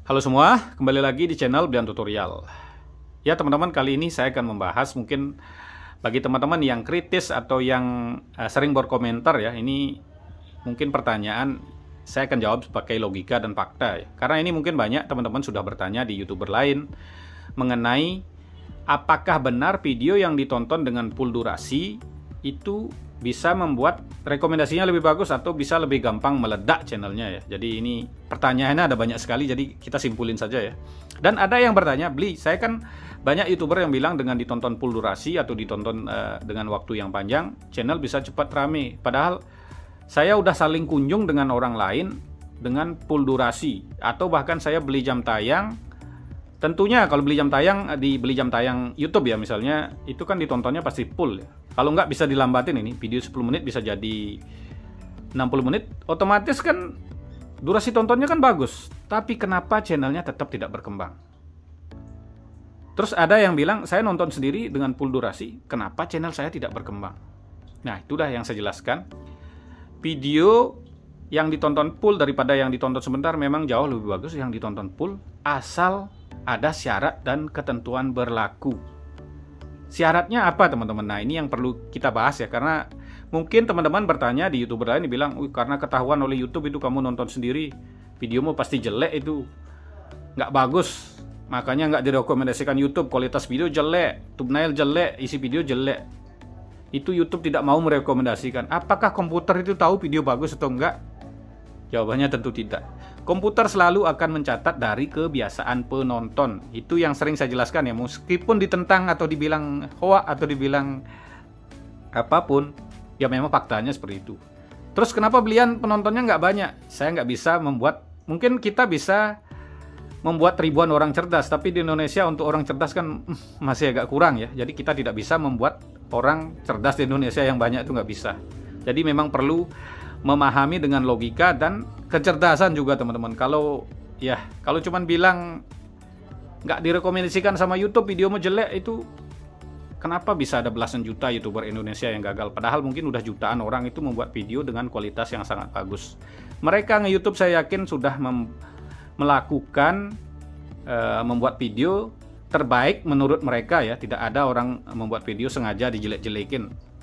Halo semua, kembali lagi di channel Brian Tutorial. Ya teman-teman, kali ini saya akan membahas mungkin bagi teman-teman yang kritis atau yang sering berkomentar ya, ini mungkin pertanyaan saya akan jawab pakai logika dan fakta ya. Karena ini mungkin banyak teman-teman sudah bertanya di YouTuber lain mengenai apakah benar video yang ditonton dengan full durasi itu bisa membuat rekomendasinya lebih bagus atau bisa lebih gampang meledak channelnya ya. Jadi ini pertanyaannya ada banyak sekali, jadi kita simpulin saja ya. Dan ada yang bertanya, Bli, saya kan banyak YouTuber yang bilang dengan ditonton full durasi atau ditonton dengan waktu yang panjang, channel bisa cepat rame. Padahal saya udah saling kunjung dengan orang lain dengan full durasi, atau bahkan saya beli jam tayang. Tentunya kalau beli jam jam tayang YouTube ya misalnya, itu kan ditontonnya pasti full ya. Kalau nggak bisa dilambatin, ini video 10 menit bisa jadi 60 menit, otomatis kan durasi tontonnya kan bagus. Tapi kenapa channelnya tetap tidak berkembang? Terus ada yang bilang, saya nonton sendiri dengan full durasi, kenapa channel saya tidak berkembang? Nah, itulah yang saya jelaskan. Video yang ditonton full daripada yang ditonton sebentar memang jauh lebih bagus yang ditonton full, asal ada syarat dan ketentuan berlaku. Syaratnya apa teman-teman? Nah ini yang perlu kita bahas ya, karena mungkin teman-teman bertanya di YouTuber lain bilang, karena ketahuan oleh YouTube itu kamu nonton sendiri, videomu pasti jelek, itu nggak bagus, makanya nggak direkomendasikan YouTube, kualitas video jelek, thumbnail jelek, isi video jelek. Itu YouTube tidak mau merekomendasikan. Apakah komputer itu tahu video bagus atau enggak? Jawabannya tentu tidak. Komputer selalu akan mencatat dari kebiasaan penonton. Itu yang sering saya jelaskan ya. Meskipun ditentang atau dibilang hoax atau dibilang apapun, ya memang faktanya seperti itu. Terus kenapa belian penontonnya nggak banyak? Saya nggak bisa membuat, mungkin kita bisa membuat ribuan orang cerdas, tapi di Indonesia untuk orang cerdas kan masih agak kurang ya. Jadi kita tidak bisa membuat orang cerdas di Indonesia yang banyak, itu nggak bisa. Jadi memang perlu memahami dengan logika dan kecerdasan juga teman-teman. Kalau cuman bilang nggak direkomendasikan sama YouTube, videomu jelek, itu kenapa bisa ada belasan juta YouTuber Indonesia yang gagal? Padahal mungkin udah jutaan orang itu membuat video dengan kualitas yang sangat bagus. Mereka nge-YouTube saya yakin sudah melakukan membuat video terbaik menurut mereka ya. Tidak ada orang membuat video sengaja dijelek-jelekin.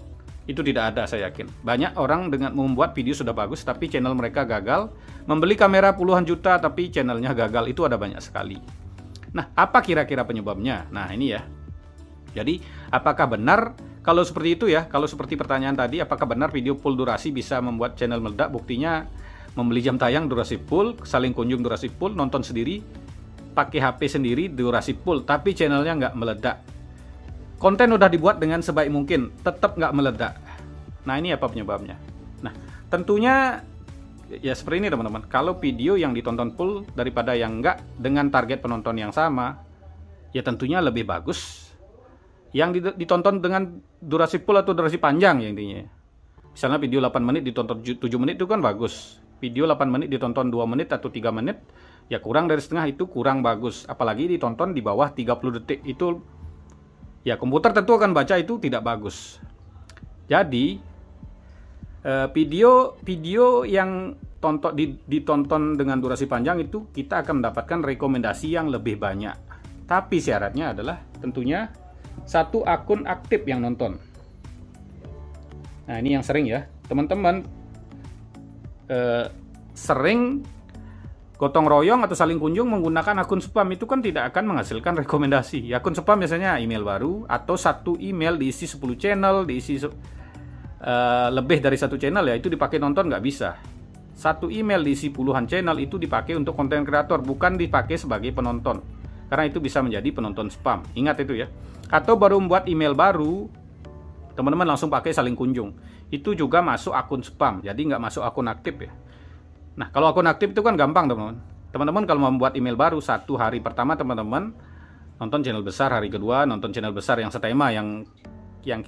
Itu tidak ada, saya yakin. Banyak orang dengan membuat video sudah bagus tapi channel mereka gagal. Membeli kamera puluhan juta tapi channelnya gagal, itu ada banyak sekali. Nah, apa kira-kira penyebabnya? Nah, ini ya. Jadi, apakah benar kalau seperti itu ya? Kalau seperti pertanyaan tadi, apakah benar video full durasi bisa membuat channel meledak? Buktinya membeli jam tayang durasi full, saling kunjung durasi full, nonton sendiri, pakai HP sendiri durasi full, tapi channelnya nggak meledak. Konten udah dibuat dengan sebaik mungkin, tetap nggak meledak. Nah ini apa penyebabnya? Nah tentunya ya seperti ini teman-teman. Kalau video yang ditonton full daripada yang nggak dengan target penonton yang sama, ya tentunya lebih bagus yang ditonton dengan durasi full atau durasi panjang ya intinya. Misalnya video 8 menit ditonton 7 menit itu kan bagus. Video 8 menit ditonton 2 menit atau 3 menit, ya kurang dari setengah, itu kurang bagus. Apalagi ditonton di bawah 30 detik, itu ya komputer tentu akan baca itu tidak bagus. Jadi video yang ditonton dengan durasi panjang itu kita akan mendapatkan rekomendasi yang lebih banyak. Tapi syaratnya adalah tentunya satu akun aktif yang nonton. Nah ini yang sering ya teman-teman sering gotong royong atau saling kunjung menggunakan akun spam, itu kan tidak akan menghasilkan rekomendasi. Akun spam biasanya email baru atau satu email diisi 10 channel, diisi lebih dari satu channel ya, itu dipakai nonton nggak bisa. Satu email diisi puluhan channel itu dipakai untuk konten kreator, bukan dipakai sebagai penonton. Karena itu bisa menjadi penonton spam. Ingat itu ya. Atau baru membuat email baru, teman-teman langsung pakai saling kunjung. Itu juga masuk akun spam, jadi nggak masuk akun aktif ya. Nah, kalau akun aktif itu kan gampang, teman-teman. Teman-teman kalau mau membuat email baru, satu hari pertama teman-teman nonton channel besar, hari kedua nonton channel besar yang setema yang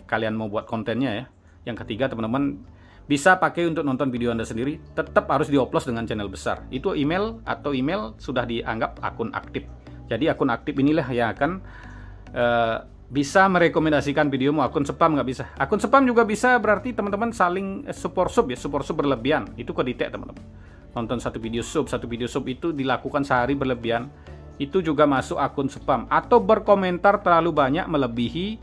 kalian mau buat kontennya ya. Yang ketiga teman-teman bisa pakai untuk nonton video Anda sendiri, tetap harus dioplos dengan channel besar. Itu email sudah dianggap akun aktif. Jadi akun aktif inilah yang akan bisa merekomendasikan videomu. Akun spam nggak bisa. Akun spam juga bisa berarti teman-teman saling support sub ya, support sub berlebihan. Itu kedetek teman-teman. nonton satu video sub itu dilakukan sehari berlebihan, itu juga masuk akun spam. Atau berkomentar terlalu banyak melebihi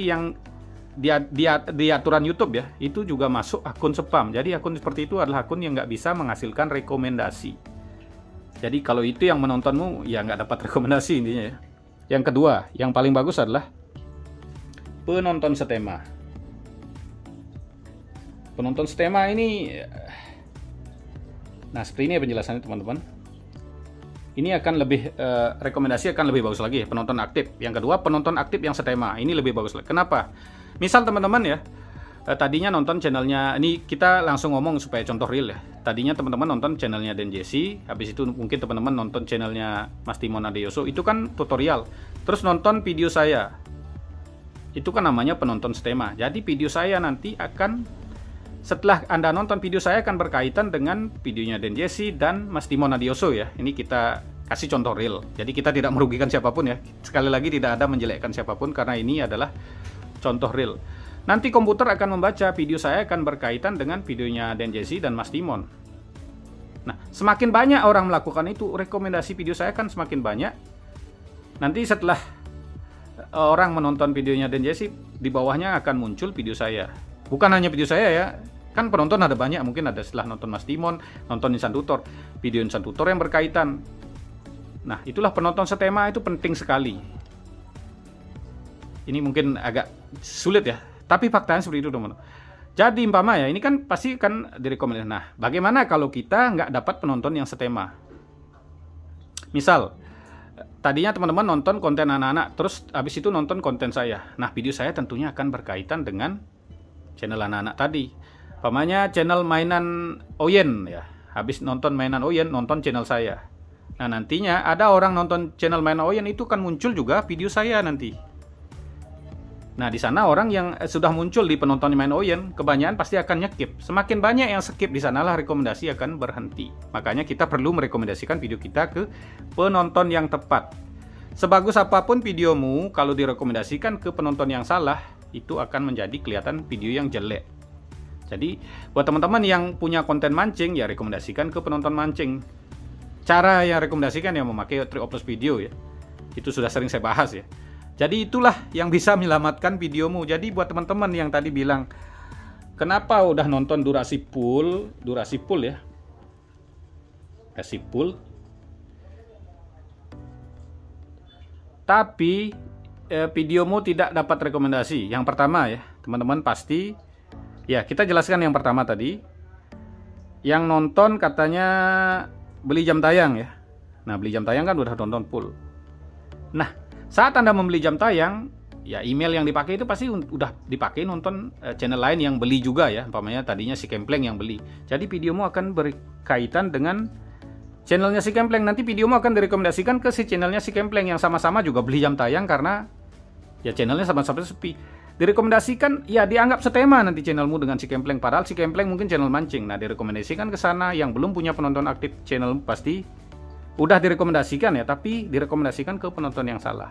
yang di aturan YouTube ya, itu juga masuk akun spam. Jadi akun seperti itu adalah akun yang nggak bisa menghasilkan rekomendasi. Jadi kalau itu yang menontonmu, ya nggak dapat rekomendasi intinya ya. Yang kedua, yang paling bagus adalah penonton setema. Penonton setema ini, nah seperti ini penjelasannya teman-teman. Ini akan lebih, rekomendasi akan lebih bagus lagi, penonton aktif. Yang kedua, penonton aktif yang setema. Ini lebih bagus lagi. Kenapa? Misal teman-teman ya, tadinya nonton channelnya, ini kita langsung ngomong supaya contoh real ya. Tadinya teman-teman nonton channelnya Den Jesse, habis itu mungkin teman-teman nonton channelnya Mas Timon Adeyoso, itu kan tutorial. Terus nonton video saya, itu kan namanya penonton setema. Jadi video saya nanti akan, setelah Anda nonton video saya, akan berkaitan dengan videonya Den Jesse dan Mas Timon Adeyoso ya. Ini kita kasih contoh real. Jadi kita tidak merugikan siapapun ya. Sekali lagi tidak ada menjelekkan siapapun, karena ini adalah contoh real. Nanti komputer akan membaca video saya akan berkaitan dengan videonya Den Jesse dan Mas Timon. Nah, semakin banyak orang melakukan itu, rekomendasi video saya kan semakin banyak. Nanti setelah orang menonton videonya Den Jesse, di bawahnya akan muncul video saya. Bukan hanya video saya ya, kan penonton ada banyak, mungkin ada setelah nonton Mas Timon, nonton Insan Tutor, video Insan Tutor yang berkaitan. Nah, itulah penonton setema, itu penting sekali. Ini mungkin agak sulit ya, tapi faktanya seperti itu teman-teman. Jadi umpama ya, ini kan pasti kan direkomendasikan. Nah, bagaimana kalau kita nggak dapat penonton yang setema? Misal, tadinya teman-teman nonton konten anak-anak, terus habis itu nonton konten saya. Nah, video saya tentunya akan berkaitan dengan channel anak-anak tadi. Umpamanya channel mainan Oyen ya. Habis nonton mainan Oyen, nonton channel saya. Nah, nantinya ada orang nonton channel mainan Oyen, itu kan muncul juga video saya nanti. Nah, di sana orang yang sudah muncul di penonton main Oyen, kebanyakan pasti akan nyekip. Semakin banyak yang skip, di sanalah rekomendasi akan berhenti. Makanya kita perlu merekomendasikan video kita ke penonton yang tepat. Sebagus apapun videomu, kalau direkomendasikan ke penonton yang salah, itu akan menjadi kelihatan video yang jelek. Jadi buat teman-teman yang punya konten mancing, ya rekomendasikan ke penonton mancing. Cara yang rekomendasikan yang memakai Trioplos Video ya. Itu sudah sering saya bahas ya. Jadi itulah yang bisa menyelamatkan videomu. Jadi buat teman-teman yang tadi bilang, kenapa udah nonton durasi full ya. Durasi full. Tapi videomu tidak dapat rekomendasi. Yang pertama ya, teman-teman pasti ya, kita jelaskan yang pertama tadi. Yang nonton katanya beli jam tayang ya. Nah, beli jam tayang kan udah nonton full. Nah, saat Anda membeli jam tayang, ya email yang dipakai itu pasti udah dipakai nonton channel lain yang beli juga ya. Umpamanya tadinya si Kempleng yang beli. Jadi videomu akan berkaitan dengan channelnya si Kempleng. Nanti videomu akan direkomendasikan ke si channelnya si Kempleng yang sama-sama juga beli jam tayang, karena ya channelnya sama-sama sepi. Direkomendasikan, ya dianggap setema nanti channelmu dengan si Kempleng. Padahal si Kempleng mungkin channel mancing. Nah, direkomendasikan ke sana. Yang belum punya penonton aktif channel pasti udah direkomendasikan ya, tapi direkomendasikan ke penonton yang salah.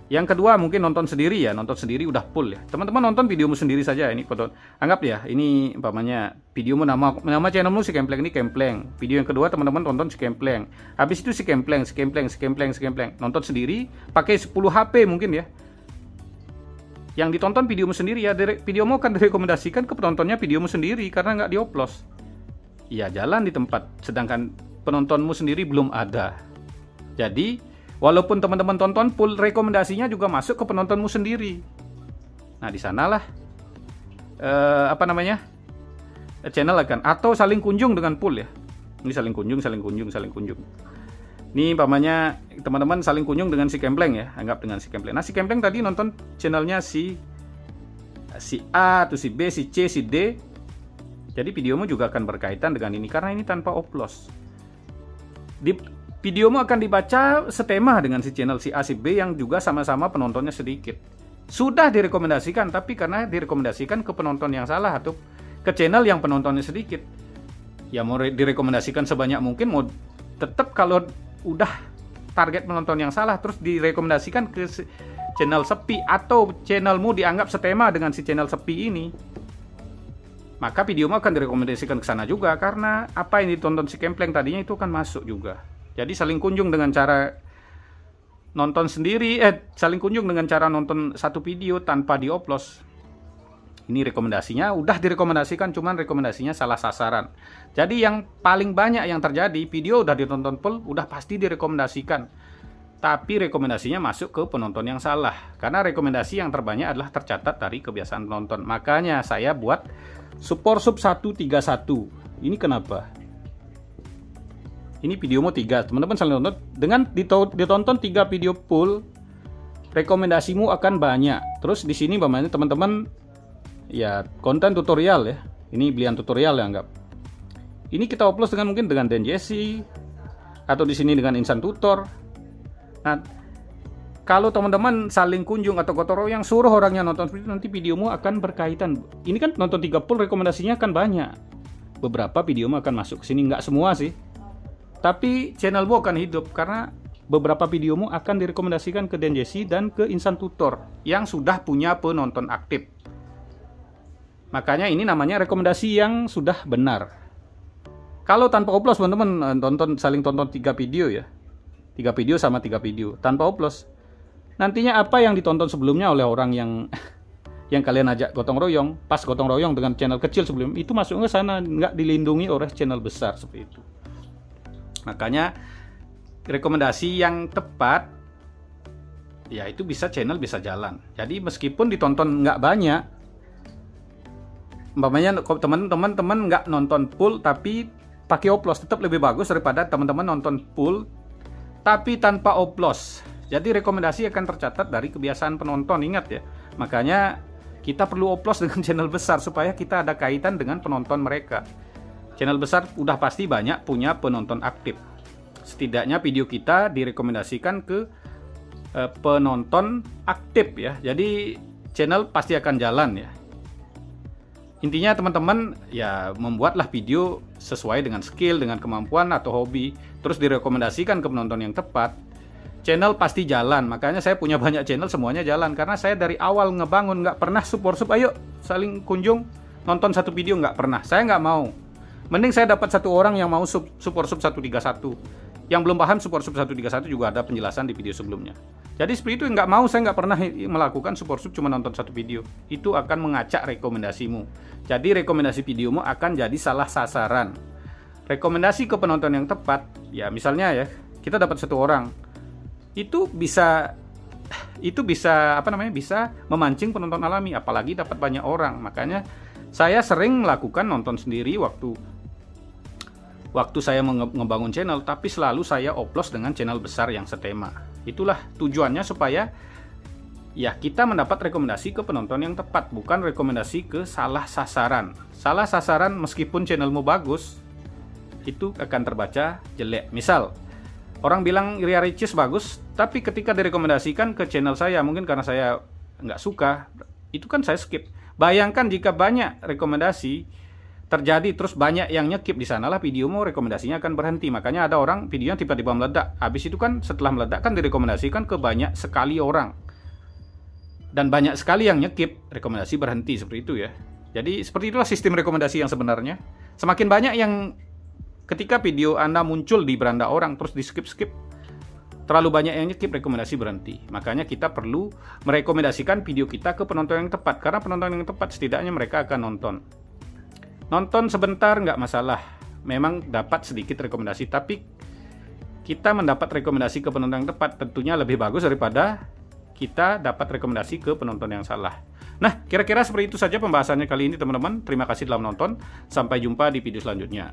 Yang kedua mungkin nonton sendiri ya, nonton sendiri udah full ya. Teman-teman nonton videomu sendiri saja ini, anggap ya ini umpamanya videomu nama channelmu si Kempleng, ini Kempleng. Video yang kedua teman-teman tonton si Kempleng. Habis itu si Kempleng. Nonton sendiri pakai 10 HP mungkin ya. Yang ditonton videomu sendiri ya, videomu akan direkomendasikan ke penontonnya videomu sendiri karena nggak dioplos. Ya jalan di tempat, sedangkan penontonmu sendiri belum ada. Jadi walaupun teman-teman tonton full, rekomendasinya juga masuk ke penontonmu sendiri. Nah, di sanalah channel akan, atau saling kunjung dengan full ya. Ini saling kunjung. Ini umpamanya teman-teman saling kunjung dengan si Kempleng ya, anggap dengan si Kempleng. Nah, si Kempleng tadi nonton channelnya si A, atau si B, si C, si D. Jadi videomu juga akan berkaitan dengan ini karena ini tanpa oplos. Di videomu akan dibaca setema dengan si channel si A, si B yang juga sama-sama penontonnya sedikit. Sudah direkomendasikan, tapi karena direkomendasikan ke penonton yang salah atau ke channel yang penontonnya sedikit. Ya mau direkomendasikan sebanyak mungkin, mau tetap kalau udah target penonton yang salah terus direkomendasikan ke channel sepi atau channelmu dianggap setema dengan si channel sepi ini. maka videomu akan direkomendasikan ke sana juga, karena apa yang ditonton si Kempleng tadinya itu akan masuk juga. Jadi saling kunjung dengan cara nonton sendiri, saling kunjung dengan cara nonton satu video tanpa dioplos. Ini rekomendasinya udah direkomendasikan, cuman rekomendasinya salah sasaran. Jadi yang paling banyak yang terjadi, video udah ditonton full, udah pasti direkomendasikan, tapi rekomendasinya masuk ke penonton yang salah. Karena rekomendasi yang terbanyak adalah tercatat dari kebiasaan penonton. Makanya saya buat Supersub 131. Ini kenapa? Ini videomu 3, teman-teman saling nonton. Dengan ditonton 3 video full, rekomendasimu akan banyak. Terus di sini bagaimana teman-teman, ya konten tutorial ya. Ini belian tutorial ya, anggap. Ini kita upload dengan mungkin dengan Dan Jesse, atau di sini dengan Insan Tutor. Nah, kalau teman-teman saling kunjung atau gotong royong suruh orangnya nonton, nanti videomu akan berkaitan. Ini kan nonton 3 full, rekomendasinya akan banyak. Beberapa videomu akan masuk ke sini, nggak semua sih. Tapi channelmu akan hidup karena beberapa videomu akan direkomendasikan ke Dan Jesse dan ke Insan Tutor yang sudah punya penonton aktif. Makanya ini namanya rekomendasi yang sudah benar. Kalau tanpa upload, teman-teman saling tonton 3 video ya. 3 video sama 3 video tanpa upload. Nantinya apa yang ditonton sebelumnya oleh orang yang kalian ajak gotong royong, pas gotong royong dengan channel kecil sebelum itu masuk ke sana, nggak dilindungi oleh channel besar seperti itu. Makanya rekomendasi yang tepat ya itu bisa channel bisa jalan. Jadi meskipun ditonton nggak banyak, umpamanya teman-teman nggak nonton full tapi pakai oplos, tetap lebih bagus daripada teman-teman nonton full tapi tanpa oplos. Jadi rekomendasi akan tercatat dari kebiasaan penonton, ingat ya. Makanya kita perlu oplos dengan channel besar supaya kita ada kaitan dengan penonton mereka. Channel besar udah pasti banyak punya penonton aktif. Setidaknya video kita direkomendasikan ke penonton aktif ya. Jadi channel pasti akan jalan ya. Intinya teman-teman ya membuatlah video sesuai dengan skill, dengan kemampuan atau hobi, terus direkomendasikan ke penonton yang tepat. Channel pasti jalan. Makanya saya punya banyak channel, semuanya jalan karena saya dari awal ngebangun nggak pernah Supersub ayo saling kunjung nonton satu video, nggak pernah. Saya nggak mau. Mending saya dapat satu orang yang mau Supersub 131. Yang belum paham Supersub 131 juga ada penjelasan di video sebelumnya. Jadi seperti itu, nggak mau, saya nggak pernah melakukan Supersub cuma nonton satu video. Itu akan mengacak rekomendasimu. Jadi rekomendasi videomu akan jadi salah sasaran. Rekomendasi ke penonton yang tepat, ya misalnya ya, kita dapat satu orang. Itu bisa bisa memancing penonton alami, apalagi dapat banyak orang. Makanya saya sering melakukan nonton sendiri waktu saya ngebangun channel, tapi selalu saya oplos dengan channel besar yang setema. Itulah tujuannya supaya ya kita mendapat rekomendasi ke penonton yang tepat, bukan rekomendasi ke salah sasaran. Salah sasaran meskipun channelmu bagus, itu akan terbaca jelek. Misal, orang bilang Ria Ricis bagus, tapi ketika direkomendasikan ke channel saya, mungkin karena saya nggak suka, itu kan saya skip. Bayangkan jika banyak rekomendasi terjadi terus banyak yang nyekip, di sanalah videomu rekomendasinya akan berhenti. Makanya ada orang videonya tiba-tiba meledak. Habis itu kan setelah meledak kan direkomendasikan ke banyak sekali orang. Dan banyak sekali yang nyekip, rekomendasi berhenti seperti itu ya. Jadi seperti itulah sistem rekomendasi yang sebenarnya. Semakin banyak yang ketika video Anda muncul di beranda orang terus di skip-skip, terlalu banyak yang nyekip, rekomendasi berhenti. Makanya kita perlu merekomendasikan video kita ke penonton yang tepat. Karena penonton yang tepat setidaknya mereka akan nonton. Nonton sebentar nggak masalah, memang dapat sedikit rekomendasi, tapi kita mendapat rekomendasi ke penonton yang tepat tentunya lebih bagus daripada kita dapat rekomendasi ke penonton yang salah. Nah, kira-kira seperti itu saja pembahasannya kali ini teman-teman. Terima kasih telah menonton, sampai jumpa di video selanjutnya.